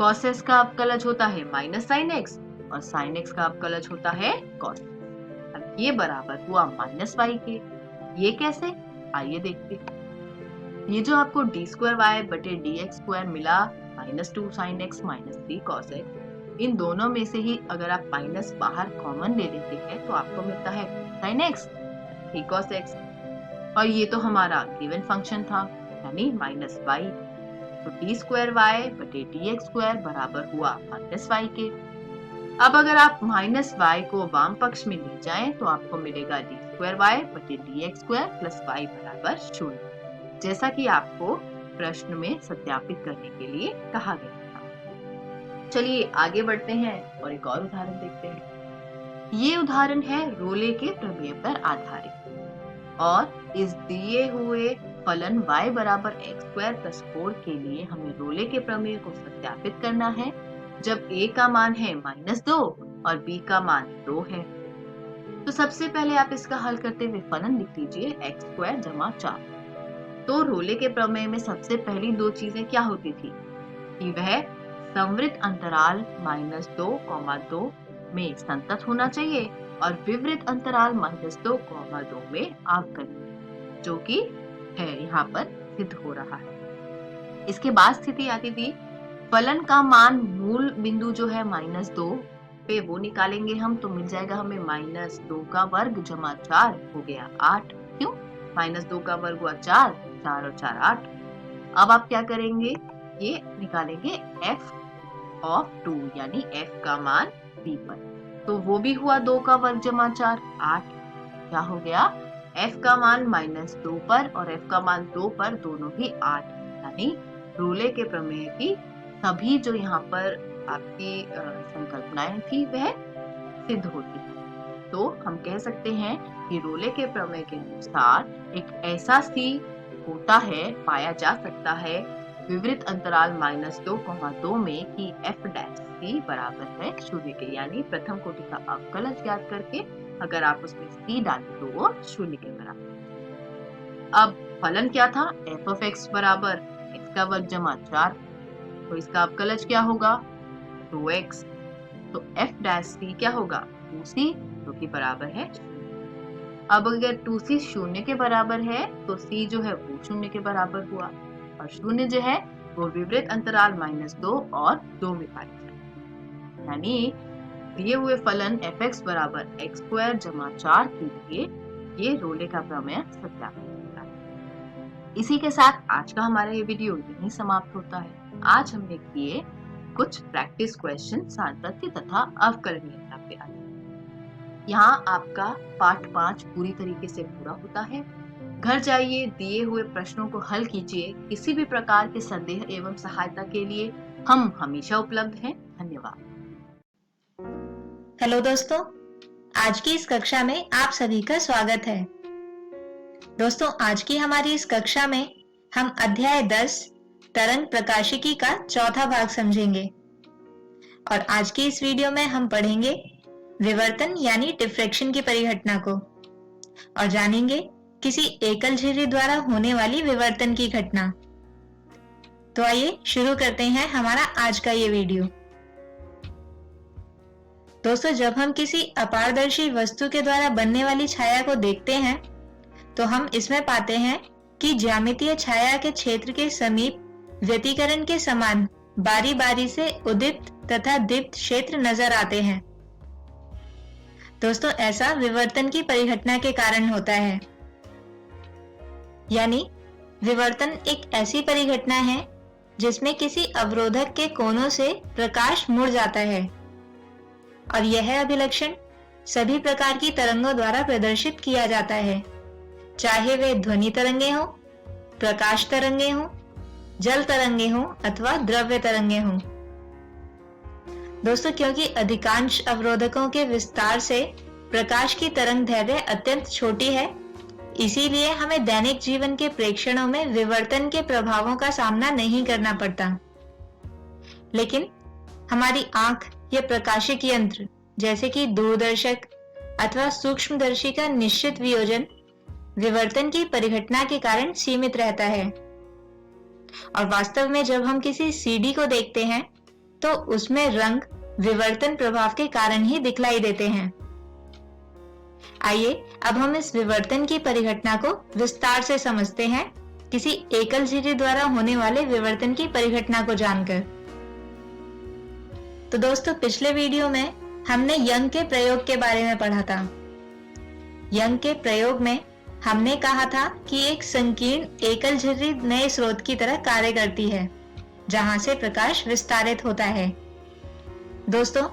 cos x का अवकलज होता है -sin x और sin x का अवकलज होता है cos। अब ये बराबर हुआ -y के। ये कैसे, आइए देखते हैं। ये जो आपको d स्क्वायर y बटे dx स्क्वायर मिला -2 sin x minus 3 cos x, इन दोनों में से ही अगर आप माइनस बाहर कॉमन ले लेते हैं तो आपको मिलता है sin x 3 cos x और ये तो हमारा गिवन फंक्शन था यानी -y। तो d स्क्वायर y बटे dx स्क्वायर बराबर हुआ -y के। अब अगर आप -y को वाम पक्ष में ले जाएं तो आपको मिलेगा d स्क्वायर y बटे dx स्क्वायर प्लस y बराबर 0, जैसा कि आपको प्रश्न में सत्यापित करने के लिए कहा गया था। चलिए आगे बढ़ते हैं और एक और उदाहरण देखते हैं। ये उदाहरण है रोले के प्रमेय पर आधारित और इस दिए हुए फलन y बराबर x स्क्वायर प्लस 4 के लिए हमें रोले के प्रमेय को सत्यापित करना है जब a का मान है -2 और b का मान 2 है। तो सबसे पहले आप इसका हल करते हुए फलन लिख लीजिए x स्क्वायर जमा 4। तो रोले के प्रमेय में सबसे पहली दो चीजें क्या होती थी कि वह संवृत अंतराल -2, 2 में संतत होना चाहिए और विवृत अंतराल -2, 2 में अवकलनीय। जो कि है यहाँ पर सिद्ध हो रहा है। इसके बाद स्थिति आती थी फलन का मान मूल बिंदु जो है -2 पे वो निकालेंगे हम, तो मिल जाएगा हमें -2 का वर्ग जमा 4 हो गया 8। क्यों? -2 का वर्ग हुआ 4, 4 और 4 8। अब आप क्या करेंगे, ये निकालेंगे f ऑफ 2 यानी f का मान b पर, तो वो भी हुआ 2 का वर्ग जमा 4 8। क्या हो गया, f का मान -2 पर और f का मान 2 पर दोनों ही 8, यानी रोले के प्रमेय की सभी जो यहाँ पर आपकी संकल्पनाएं थी वह सिद्ध होती है। तो हम कह सकते हैं कि रोले के प्रमेय के अनुसार एक ऐसा सी होता है, पाया जा सकता है विवृत अंतराल -2, में कि f डैश c बराबर है 0 के, यानी प्रथम कोटि का अवकलज ज्ञात करके अगर आप उसमें c डालें तो वो 0 के बराबर। अब फलन क्या था, f ऑफ x बराबर x का वर्ग जमा 4, तो इसका अवकलज क्या होगा 2x, तो f डैश c क्या होगा 2c, जो कि बराबर है। अब अगर 2c 0 के बराबर है तो c जो है वो 0 के बराबर हुआ, और 0 जो है वो विवृत अंतराल -2 और 2 में पाया जाए, यानी दिए हुए फलन fx बराबर x² जमा 4 के लिए ये रोले का प्रमेय सत्यापित होता है। इसी के साथ आज का हमारा ये वीडियो यहीं समाप्त होता है। आज हमने किए कुछ प्रैक्टिस क्वेश्चन सातत्य तथा अवकलनीयता पे आधारित। यहाँ आपका पाठ 5 पूरी तरीके से पूरा होता है। घर जाइए, दिए हुए प्रश्नों को हल कीजिए। किसी भी प्रकार के संदेह एवं सहायता के लिए हम हमेशा उपलब्ध हैं। धन्यवाद। हेलो दोस्तों, आज की इस कक्षा में आप सभी का स्वागत है। दोस्तों, आज की हमारी इस कक्षा में हम अध्याय 10 तरंग प्रकाशिकी का चौथा भाग समझेंगे, और आज की इस वीडियो में हम पढ़ेंगे विवर्तन यानी डिफ्रैक्शन की परिघटना को, और जानेंगे किसी एकल झिर्री द्वारा होने वाली विवर्तन की घटना। तो आइए शुरू करते हैं हमारा आज का ये वीडियो। दोस्तों, जब हम किसी अपारदर्शी वस्तु के द्वारा बनने वाली छाया को देखते हैं तो हम इसमें पाते हैं कि ज्यामितीय छाया के क्षेत्र के समीप व्यतिकरण के समान बारी बारी से उदित तथा दीप्त क्षेत्र नजर आते हैं। दोस्तों, ऐसा विवर्तन की परिघटना के कारण होता है, यानी विवर्तन एक ऐसी परिघटना है जिसमें किसी अवरोधक के कोनों से प्रकाश मुड़ जाता है, और यह अभिलक्षण सभी प्रकार की तरंगों द्वारा प्रदर्शित किया जाता है, चाहे वे ध्वनि तरंगे हों, प्रकाश तरंगे हों, जल तरंगे हों अथवा द्रव्य तरंगे हों। दोस्तों, क्योंकि अधिकांश अवरोधकों के विस्तार से प्रकाश की तरंग दैर्घ्य अत्यंत छोटी है, इसीलिए हमें दैनिक जीवन के प्रेक्षणों में विवर्तन के प्रभावों का सामना नहीं करना पड़ता। लेकिन हमारी आंख या प्रकाशिक यंत्र जैसे कि दूरदर्शक अथवा सूक्ष्मदर्शी का निश्चित वियोजन विवर्तन की परिघटना के कारण सीमित रहता है, और वास्तव में जब हम किसी सीडी को देखते हैं तो उसमें रंग विवर्तन प्रभाव के कारण ही दिखलाई देते हैं। आइए अब हम इस विवर्तन की परिघटना को विस्तार से समझते हैं, किसी एकल झिर्री द्वारा होने वाले विवर्तन की परिघटना को जानकर। तो दोस्तों, पिछले वीडियो में हमने यंग के प्रयोग के बारे में पढ़ा था। यंग के प्रयोग में हमने कहा था कि एक संकीर्ण एकल झिर्री नए स्रोत की तरह कार्य करती है, जहां से प्रकाश विस्तारित होता है। दोस्तों,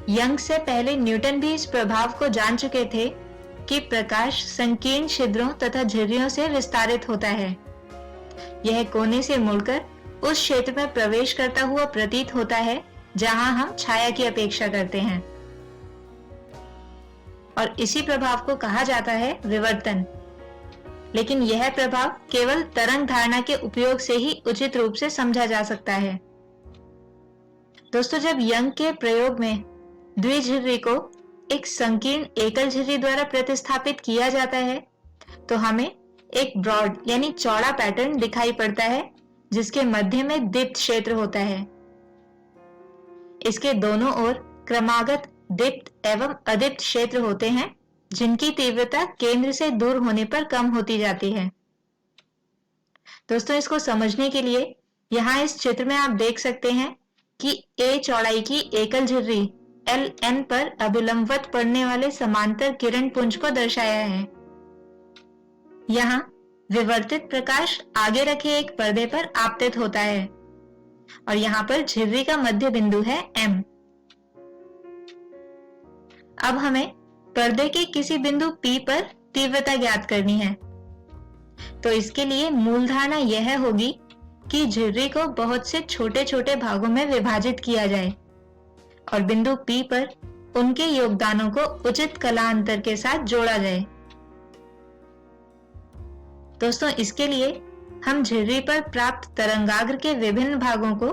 यंग से पहले न्यूटन भी इस प्रभाव को जान चुके थे कि प्रकाश संकीर्ण छिद्रों तथा झिर्रियों से विस्तारित होता है। यह कोने से मुड़कर उस क्षेत्र में प्रवेश करता हुआ प्रतीत होता है जहां हम छाया की अपेक्षा करते हैं, और इसी प्रभाव को कहा जाता है विवर्तन। लेकिन यह प्रभाव केवल तरंग धारणा के उपयोग से ही उचित रूप से समझा जा सकता है। दोस्तों, जब यंग के प्रयोग में द्विझिर्री को एक संकीर्ण एकल झिर्री द्वारा प्रतिस्थापित किया जाता है तो हमें एक ब्रॉड यानी चौड़ा पैटर्न दिखाई पड़ता है, जिसके मध्य में दीप्त क्षेत्र होता है। इसके दोनों ओर क्रमागत दीप्त एवं अदीप्त क्षेत्र होते हैं, जिनकी तीव्रता केंद्र से दूर होने पर कम होती जाती है। दोस्तों, इसको समझने के लिए यहाँ इस चित्र में आप देख सकते हैं कि A चौड़ाई की एकल झिर्री LN पर अभिलंबवत पड़ने वाले समांतर किरण पुंज को दर्शाया है। यहाँ विवर्तित प्रकाश आगे रखे एक पर्दे पर आपतित होता है और यहाँ पर झिर्री का मध्य बिंदु है M। अब हमें पर्दे के किसी बिंदु P पर तीव्रता ज्ञात करनी है। तो इसके लिए मूल धारणा यह होगी कि झिर्री को बहुत से छोटे छोटे भागों में विभाजित किया जाए और बिंदु P पर उनके योगदानों को उचित कलांतर के साथ जोड़ा जाए। दोस्तों, इसके लिए हम झिर्री पर प्राप्त तरंगाग्र के विभिन्न भागों को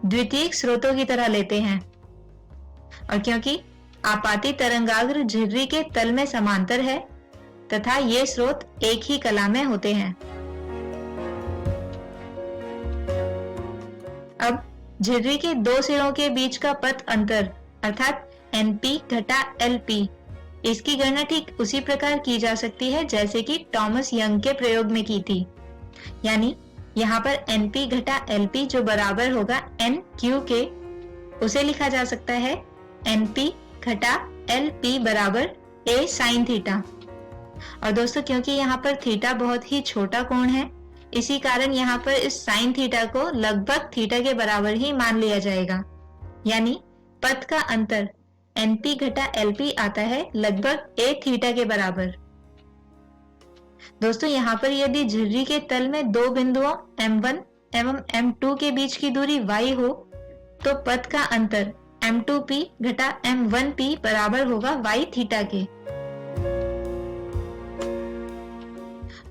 द्वितीयक स्रोतों की तरह लेते हैं और क्योंकि आपाती तरंगाग्र झिर्री के तल में समांतर है तथा ये स्रोत एक ही कला में होते हैं। अब झिर्री के दो सिरों के बीच का पथ अंतर अर्थात NP घटा LP, इसकी गणना ठीक उसी प्रकार की जा सकती है जैसे कि टॉमस यंग के प्रयोग में की थी। यानी यहाँ पर NP घटा LP जो बराबर होगा NQ के, उसे लिखा जा सकता है NP घटा LP बराबर A sin थीटा। और दोस्तों, क्योंकि यहाँ पर थीटा बहुत ही छोटा कोण है, इसी कारण यहाँ पर इस साइन थीटा को लगभग थीटा के बराबर ही मान लिया जाएगा। यानी पथ का अंतर NP घटा LP आता है लगभग A थीटा के बराबर। दोस्तों, यहाँ पर यदि झिर्री के तल में दो बिंदुओं M1 एवं M2 के बीच की दूरी y हो तो पथ का अंतर M2P घटा M1P बराबर होगा y थीटा के।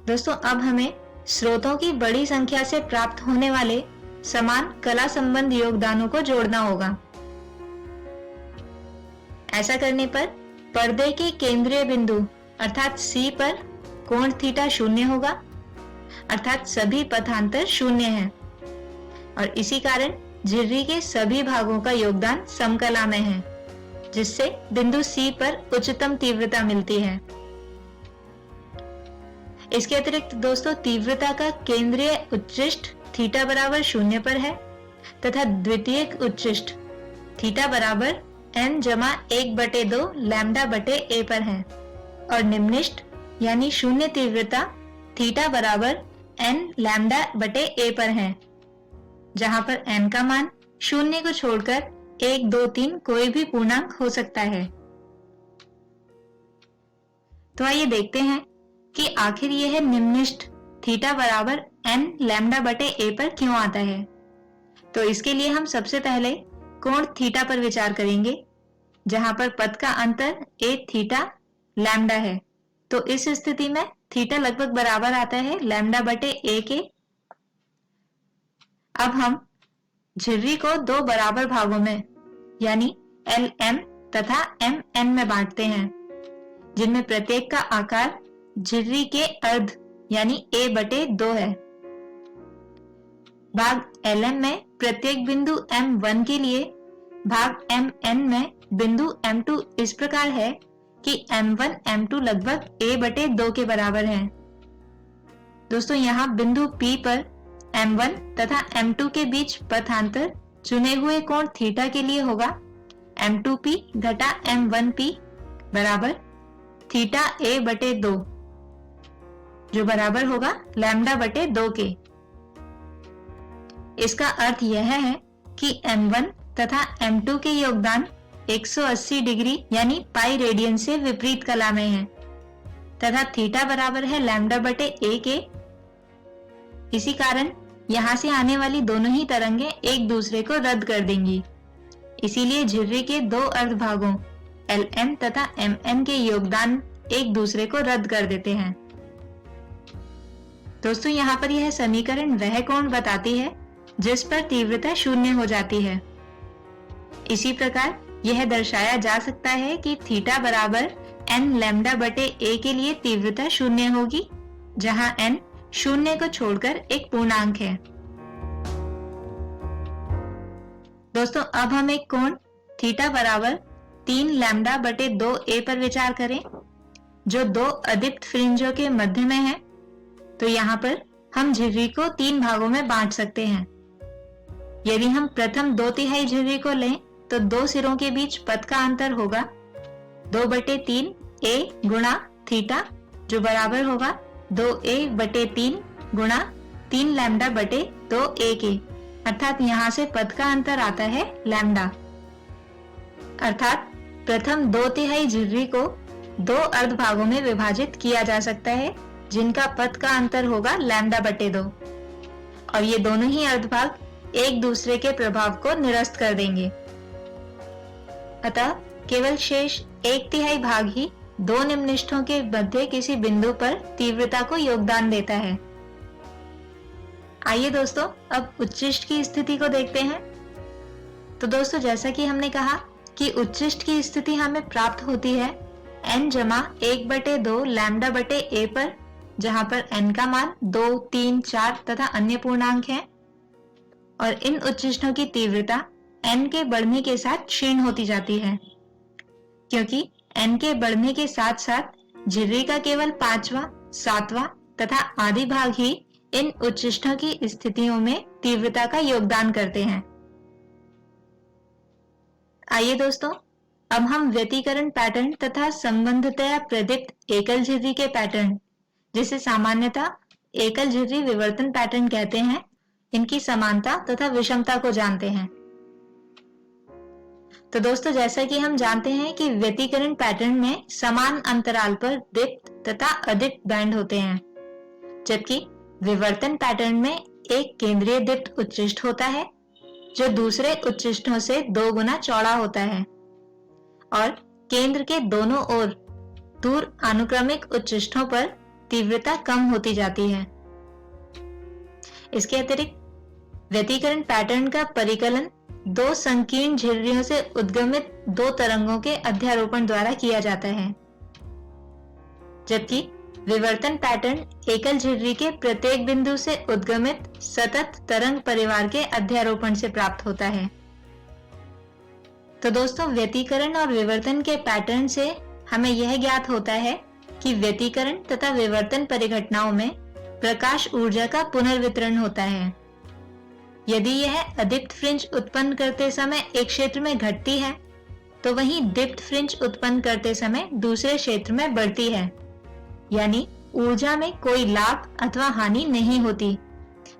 दोस्तों, अब हमें स्रोतों की बड़ी संख्या से प्राप्त होने वाले समान कला संबंध योगदानों को जोड़ना होगा। ऐसा करने पर पर्दे के केंद्रीय बिंदु अर्थात C पर कोण थीटा 0 होगा, अर्थात सभी पथांतर 0 हैं और इसी कारण झिर्री के सभी भागों का योगदान समकला में है, जिससे बिंदु C पर उच्चतम तीव्रता मिलती है। इसके अतिरिक्त दोस्तों, तीव्रता का केंद्रीय उच्चिष्ट थीटा बराबर 0 पर है तथा द्वितीयक उच्चिष्ट थीटा बराबर n जमा 1/2 लैम्डा बटे a पर है और निम्निष्ट यानी शून्य तीव्रता थीटा बराबर n लैम्डा बटे a पर है, जहां पर n का मान 0 को छोड़कर 1, 2, 3 कोई भी पूर्णांक हो सकता है। तो आइए देखते हैं कि आखिर यह निम्निष्ट थीटा बराबर n लैम्डा बटे a पर क्यों आता है। तो इसके लिए हम सबसे पहले कोण थीटा पर विचार करेंगे, जहां पर पथ का अंतर a थीटा लैम्डा है। तो इस स्थिति में थीटा लगभग बराबर आता है लैम्डा बटे a के। अब हम झिर्री को दो बराबर भागों में यानी LM तथा MN में बांटते हैं, जिनमें प्रत्येक का आकार झिर्री के अर्ध यानी a/2 है। भाग LM में प्रत्येक बिंदु M1 के लिए भाग MN में बिंदु M2 इस प्रकार है कि M1 M2 लगभग a/2 के बराबर है। दोस्तों, यहाँ बिंदु P पर M1 तथा M2 के बीच पथांतर चुने हुए कोण थीटा के लिए होगा M2P घटा M1P बराबर थीटा a/2, जो बराबर होगा लैम्डा बटे 2 के। इसका अर्थ यह है कि M1 तथा M2 के योगदान 180 डिग्री यानी पाई रेडियन से विपरीत कला में है तथा थीटा बराबर है लैम्डा बटे a के। इसी कारण यहाँ से आने वाली दोनों ही तरंगें एक दूसरे को रद्द कर देंगी। इसीलिए झिर्री के दो अर्धभागों LM तथा MN के योगदान एक दूसरे को रद्द कर देते हैं। दोस्तों, यहाँ पर यह समीकरण वह कोण बताती है जिस पर तीव्रता 0 हो जाती है। इसी प्रकार यह दर्शाया जा सकता है कि थीटा बराबर n लैम्डा बटे a के लिए तीव्रता 0 होगी, जहां n 0 को छोड़कर एक पूर्णांक है। दोस्तों, अब हम एक कोण थीटा बराबर 3 लैम्डा बटे 2a पर विचार करें, जो दो अदीप्त फ्रिंजों के मध्य में है। तो यहाँ पर हम झिर्री को 3 भागों में बांट सकते हैं। यदि हम प्रथम 2/3 झिर्री को लें तो 2 सिरों के बीच पथ का अंतर होगा 2/3 a गुणा थीटा, जो बराबर होगा 2a/3 गुणा 3 लैम्डा बटे 2a के, अर्थात यहाँ से पथ का अंतर आता है लैम्डा। अर्थात प्रथम 2/3 झिर्री को 2 अर्ध भागों में विभाजित किया जा सकता है, जिनका पथ का अंतर होगा लैम्डा बटे 2, और ये दोनों ही अर्ध भाग एक दूसरे के प्रभाव को निरस्त कर देंगे। अतः केवल शेष 1/3 भाग ही 2 निम्निष्ठों के मध्य किसी बिंदु पर तीव्रता को योगदान देता है। आइए दोस्तों, अब उच्छिष्ट की स्थिति को देखते हैं। तो दोस्तों, जैसा कि हमने कहा कि उच्छिष्ट की स्थिति हमें प्राप्त होती है n जमा 1/2 लैम्डा बटे a पर, जहां पर n का मान 2, 3, 4 तथा अन्य पूर्णांक हैं, और इन उच्छिष्टों की तीव्रता n के बढ़ने के साथ क्षीण होती जाती है, क्योंकि n के बढ़ने के साथ साथ झिर्री का केवल 5वां, 7वां तथा आदि भाग ही इन उच्छिष्टों की स्थितियों में तीव्रता का योगदान करते हैं। आइए दोस्तों, अब हम व्यतिकरण पैटर्न तथा संबंधतया प्रदीप्त एकल झिर्री के पैटर्न, जिसे सामान्यतः एकल झिर्री विवर्तन पैटर्न कहते हैं, इनकी समानता तथा विषमता को जानते हैं। तो दोस्तों, जैसा कि हम जानते हैं कि व्यतिकरण पैटर्न में समान अंतराल पर दीप्त तथा अदीप्त बैंड होते हैं, जबकि विवर्तन पैटर्न में एक केंद्रीय दीप्त उच्छिष्ट होता है जो दूसरे उच्छिष्टों से 2 गुना चौड़ा होता है, और केंद्र के दोनों ओर दूर अनुक्रमिक उच्छिष्टों पर तीव्रता कम होती जाती है। इसके अतिरिक्त व्यतिकरण पैटर्न का परिकलन 2 संकीर्ण झिर्रियों से उद्गमित 2 तरंगों के अध्यारोपण द्वारा किया जाता है, जबकि विवर्तन पैटर्न एकल झिर्री के प्रत्येक बिंदु से उद्गमित सतत तरंग परिवार के अध्यारोपण से प्राप्त होता है। तो दोस्तों, व्यतिकरण और विवर्तन के पैटर्न से हमें यह ज्ञात होता है कि व्यतिकरण तथा विवर्तन परिघटनाओं में प्रकाश ऊर्जा का पुनर्वितरण होता है। यदि यह अदीप्त फ्रिंज उत्पन्न करते समय एक क्षेत्र में घटती है, तो वहीं दीप्त फ्रिंज उत्पन्न करते समय दूसरे क्षेत्र में बढ़ती है, यानी ऊर्जा में कोई लाभ अथवा हानि नहीं होती।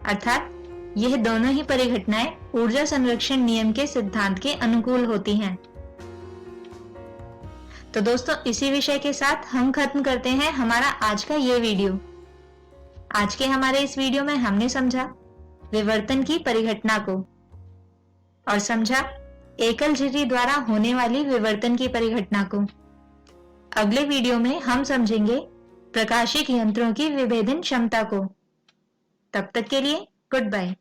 अर्थात यह दोनों ही परिघटनाएं ऊर्जा संरक्षण नियम के सिद्धांत के अनुकूल होती हैं। तो दोस्तों, इसी विषय के साथ हम खत्म करते हैं हमारा आज का ये वीडियो। आज के हमारे इस वीडियो में हमने समझा विवर्तन की परिघटना को, और समझा एकल झिर्री द्वारा होने वाली विवर्तन की परिघटना को। अगले वीडियो में हम समझेंगे प्रकाशिक यंत्रों की विभेदन क्षमता को। तब तक के लिए गुड बाय।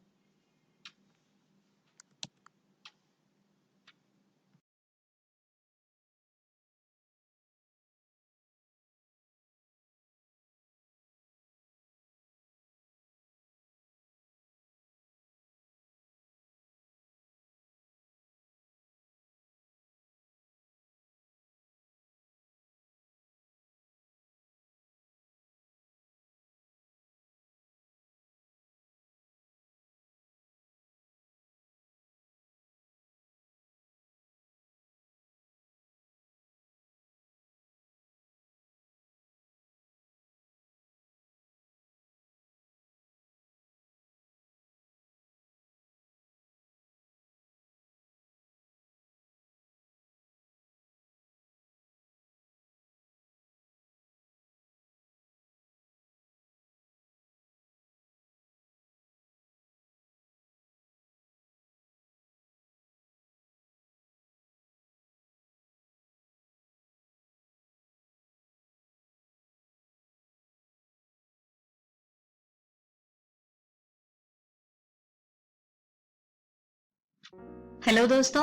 हेलो दोस्तों,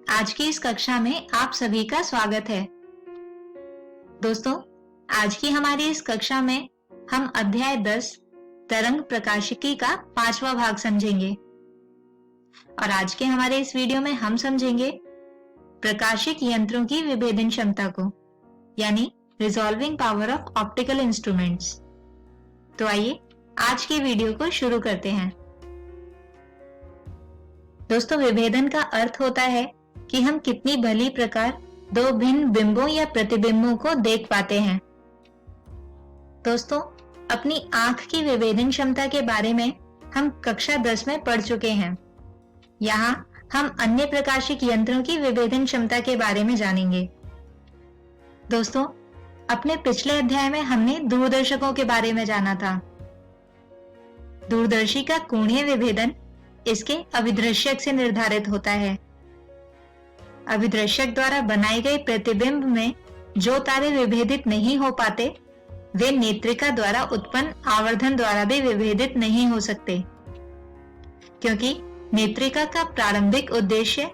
आज की इस कक्षा में आप सभी का स्वागत है। दोस्तों, आज की हमारी इस कक्षा में हम अध्याय 10 तरंग प्रकाशिकी का 5वां भाग समझेंगे, और आज के हमारे इस वीडियो में हम समझेंगे प्रकाशिक यंत्रों की विभेदन क्षमता को, यानी resolving power of optical instruments. तो आइए आज की वीडियो को शुरू करते हैं। दोस्तों, विभेदन का अर्थ होता है कि हम कितनी भली प्रकार दो भिन्न बिंबों या प्रतिबिंबों को देख पाते हैं। दोस्तों, अपनी आंख की विभेदन क्षमता के बारे में हम कक्षा 10 में पढ़ चुके हैं। यहाँ हम अन्य प्रकाशिक यंत्रों की विभेदन क्षमता के बारे में जानेंगे। दोस्तों, अपने पिछले अध्याय में हमने दूरदर्शकों के बारे में जाना था। दूरदर्शी का कोणीय विभेदन इसके अभिदृश्यक से निर्धारित होता है। अभिदृश्यक द्वारा बनाए गए प्रतिबिंब में जो तारे विभेदित नहीं हो पाते, वे नेत्रिका द्वारा उत्पन्न आवर्धन द्वारा भी विभेदित नहीं हो सकते, क्योंकि नेत्रिका का प्रारंभिक उद्देश्य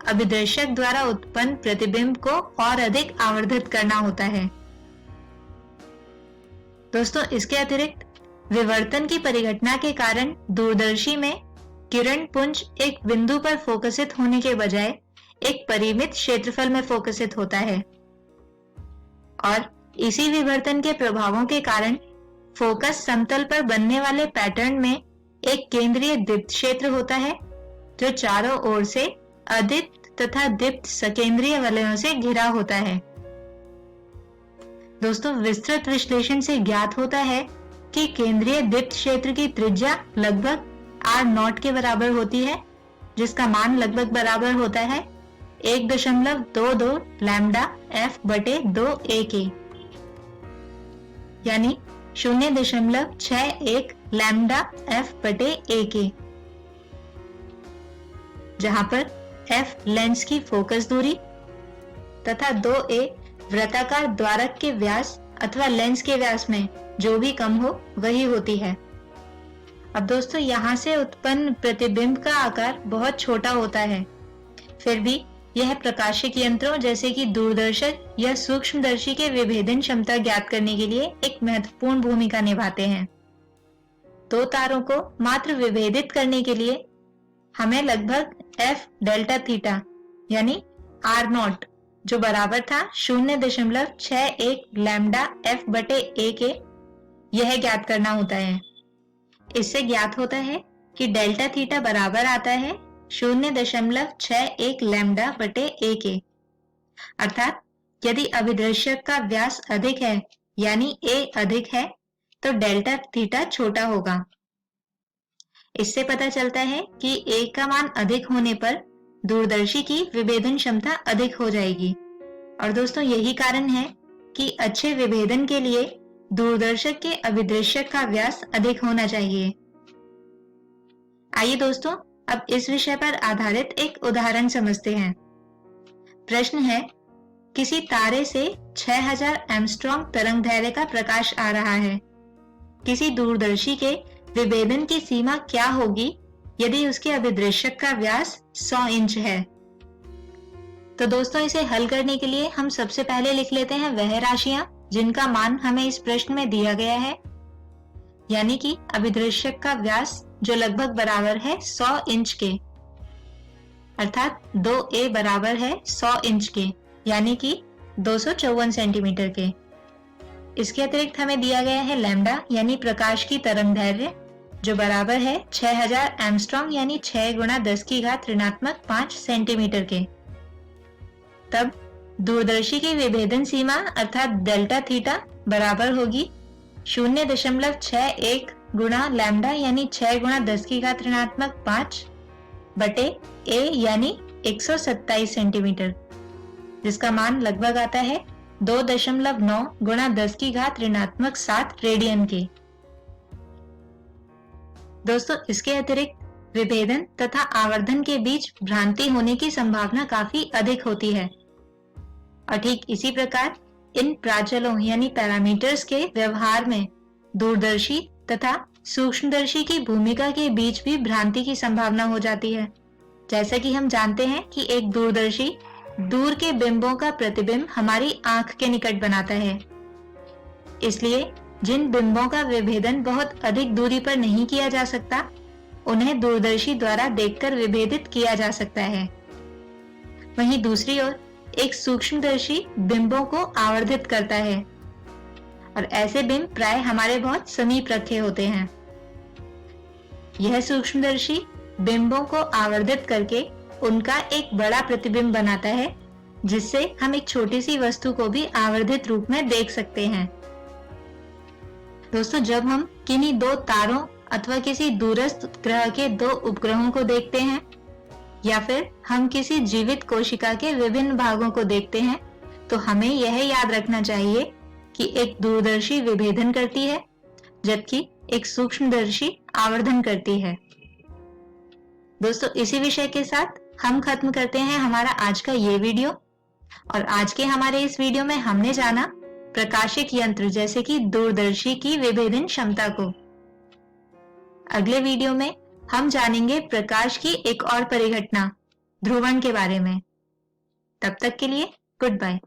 अभिदर्शक द्वारा उत्पन्न प्रतिबिंब को और अधिक आवर्धित करना होता है। दोस्तों, इसके अतिरिक्त विवर्तन की परिघटना के कारण दूरदर्शी में किरण पुंज एक बिंदु पर फोकसित होने के बजाय एक परिमित क्षेत्रफल में फोकसित होता है, और इसी विवर्तन के प्रभावों के कारण फोकस समतल पर बनने वाले पैटर्न में एक केंद्रीय दीप्त क्षेत्र होता है, जो चारों ओर से अदीप्त तथा दीप्त सकेंद्रीय वलयों से घिरा होता है। दोस्तों, विस्तृत विश्लेषण से ज्ञात होता है कि केंद्रीय दीप्त क्षेत्र की त्रिज्या लगभग r0 के बराबर होती है, जिसका मान लगभग बराबर होता है 1.22 लैम्डा f बटे 2a के, यानी 0.61 लैम्डा f बटे a के, जहां पर f लेंस की फोकस दूरी तथा 2a वृत्ताकार द्वारक के व्यास अथवा लेंस के व्यास में जो भी कम हो वही होती है। अब दोस्तों, यहाँ से उत्पन्न प्रतिबिंब का आकार बहुत छोटा होता है, फिर भी यह प्रकाशिक यंत्रों जैसे कि दूरदर्शक या सूक्ष्मदर्शी के विभेदन क्षमता ज्ञात करने के लिए एक महत्वपूर्ण भूमिका निभाते हैं। दो तारों को मात्र विभेदित करने के लिए हमें लगभग f डेल्टा थीटा यानी r0, जो बराबर था 0.61 लैम्डा f बटे a के, यह ज्ञात करना होता है। इससे ज्ञात होता है कि डेल्टा थीटा बराबर आता है 0.61 लैम्डा बटे a के, अर्थात यदि अभिदर्शक का व्यास अधिक है यानी a अधिक है तो डेल्टा थीटा छोटा होगा। इससे पता चलता है कि a का मान अधिक होने पर दूरदर्शी की विभेदन क्षमता अधिक हो जाएगी, और दोस्तों यही कारण है कि अच्छे विभेदन के लिए दूरदर्शक के अभिदृश्यक का व्यास अधिक होना चाहिए। आइए दोस्तों, अब इस विषय पर आधारित एक उदाहरण समझते हैं। प्रश्न है, किसी तारे से 6000 एंगस्ट्रॉम तरंग दैर्घ्य का प्रकाश आ रहा है। किसी दूरदर्शी के विभेदन की सीमा क्या होगी यदि उसके अभिदृश्यक का व्यास 100 इंच है। तो दोस्तों, इसे हल करने के लिए हम सबसे पहले लिख लेते हैं वह राशियां जिनका मान हमें इस प्रश्न में दिया गया है, यानी कि अभिदृश्यक का व्यास जो लगभग बराबर है 100 इंच के, अर्थात 2a बराबर है 100 इंच के, यानी कि 254 सेंटीमीटर के। इसके अतिरिक्त हमें दिया गया है लैम्डा यानी प्रकाश की तरंग दैर्घ्य, जो बराबर है 6000 एंगस्ट्रॉम यानी 6 गुणा 10 की घात ऋणात्मक 5 सेंटीमीटर के। तब दूरदर्शी की विभेदन सीमा अर्थात डेल्टा थीटा बराबर होगी 0.61 गुणा लैम्डा यानी 6 गुणा 10 की घात ऋणात्मक 5 बटे a यानी 127 सेंटीमीटर, जिसका मान लगभग आता है 2.9 गुणा 10 की घात ऋणात्मक 7 रेडियन के। दोस्तों, इसके अतिरिक्त विभेदन तथा आवर्धन के बीच भ्रांति होने की संभावना काफी अधिक होती है, और ठीक इसी प्रकार इन प्राचलों यानी पैरामीटर्स के व्यवहार में दूरदर्शी तथा सूक्ष्मदर्शी की भूमिका के बीच भी भ्रांति की संभावना हो जाती है। जैसा कि हम जानते हैं कि एक दूरदर्शी दूर के बिंबों का प्रतिबिंब हमारी आंख के निकट बनाता है, इसलिए जिन बिंबों का विभेदन बहुत अधिक दूरी पर नहीं किया जा सकता, उन्हें दूरदर्शी द्वारा देखकर विभेदित किया जा सकता है। वहीं दूसरी ओर एक सूक्ष्मदर्शी बिंबों को आवर्धित करता है, और ऐसे बिंब प्राय हमारे बहुत समीप रखे होते हैं। यह सूक्ष्मदर्शी बिंबों को आवर्धित करके उनका एक बड़ा प्रतिबिंब बनाता है, जिससे हम एक छोटी सी वस्तु को भी आवर्धित रूप में देख सकते हैं। दोस्तों, जब हम किन्हीं दो तारों अथवा किसी दूरस्थ ग्रह के दो उपग्रहों को देखते हैं या फिर हम किसी जीवित कोशिका के विभिन्न भागों को देखते हैं, तो हमें यह याद रखना चाहिए कि एक दूरदर्शी विभेदन करती है जबकि एक सूक्ष्मदर्शी आवर्धन करती है। दोस्तों, इसी विषय के साथ हम खत्म करते हैं हमारा आज का ये वीडियो। और आज के हमारे इस वीडियो में हमने जाना प्रकाशिक यंत्र जैसे कि दूरदर्शी की विभेदन क्षमता को। अगले वीडियो में हम जानेंगे प्रकाश की एक और परिघटना ध्रुवण के बारे में। तब तक के लिए गुड बाय।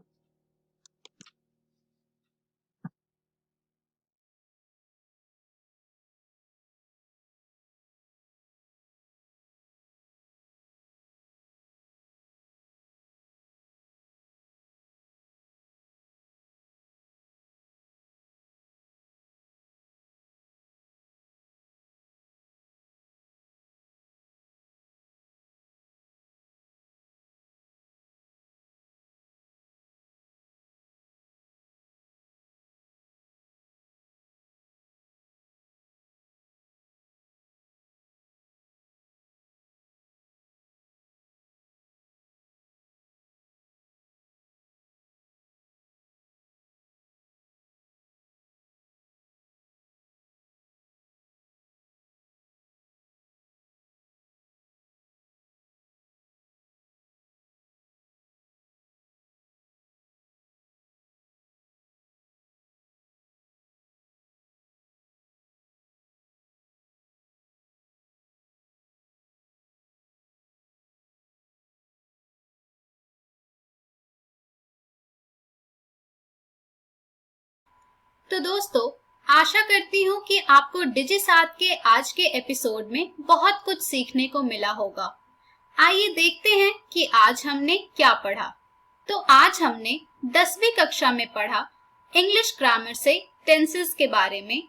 तो दोस्तों, आशा करती हूँ कि आपको डिजिसात के आज के एपिसोड में बहुत कुछ सीखने को मिला होगा। आइए देखते हैं कि आज हमने क्या पढ़ा। तो आज हमने 10वीं कक्षा में पढ़ा इंग्लिश ग्रामर से टेंसेस के बारे में।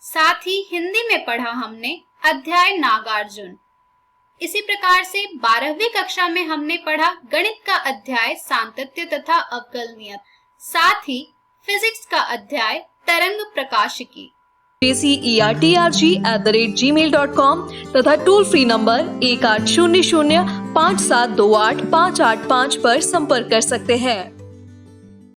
साथ ही हिंदी में पढ़ा हमने अध्याय नागार्जुन। इसी प्रकार से 12वीं कक्षा में हमने पढ़ा गणित का अध्याय सांतत्य तथा अवकलनीयता। साथ ही फिजिक्स का अध्याय तरंग प्रकाशिकी। jcertrg@gmail.com तथा टोल फ्री नंबर 1800 5728585 पर संपर्क कर सकते हैं।